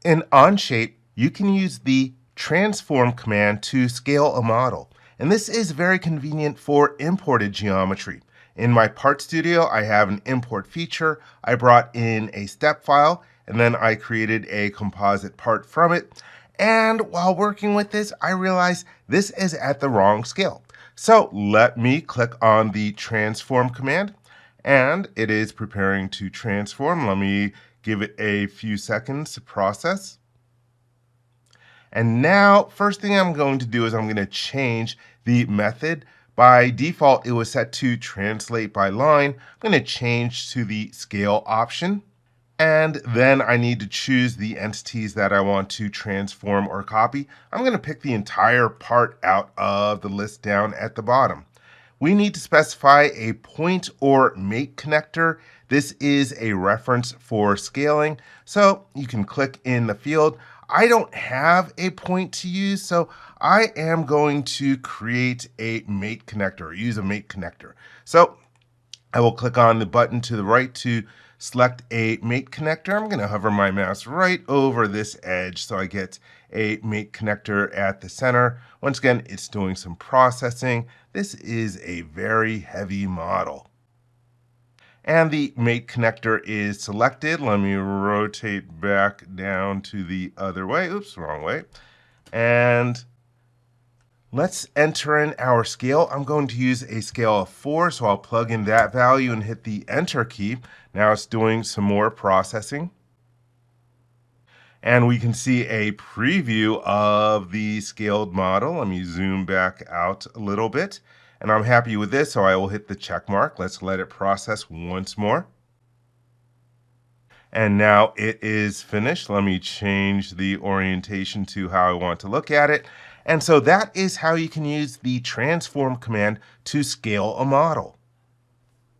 In Onshape, you can use the transform command to scale a model. And this is very convenient for imported geometry. In my Part Studio, I have an import feature. I brought in a step file, and then I created a composite part from it. And while working with this, I realized this is at the wrong scale. So let me click on the transform command, and it is preparing to transform. Let me give it a few seconds to process. And now, first thing I'm going to do is I'm going to change the method. By default, it was set to translate by line. I'm going to change to the scale option. And then I need to choose the entities that I want to transform or copy. I'm going to pick the entire part out of the list down at the bottom. We need to specify a point or mate connector. This is a reference for scaling. So you can click in the field. I don't have a point to use, so I am going to create a mate connector, or use a mate connector. So I will click on the button to the right to select a mate connector. I'm going to hover my mouse right over this edge so I get a mate connector at the center. Once again, it's doing some processing. This is a very heavy model. And the mate connector is selected. Let me rotate back down to the other way. Oops, wrong way. And let's enter in our scale. I'm going to use a scale of 4, so I'll plug in that value and hit the Enter key. Now it's doing some more processing. And we can see a preview of the scaled model. Let me zoom back out a little bit. And I'm happy with this, so I will hit the check mark. Let's let it process once more. And now it is finished. Let me change the orientation to how I want to look at it. And so that is how you can use the transform command to scale a model.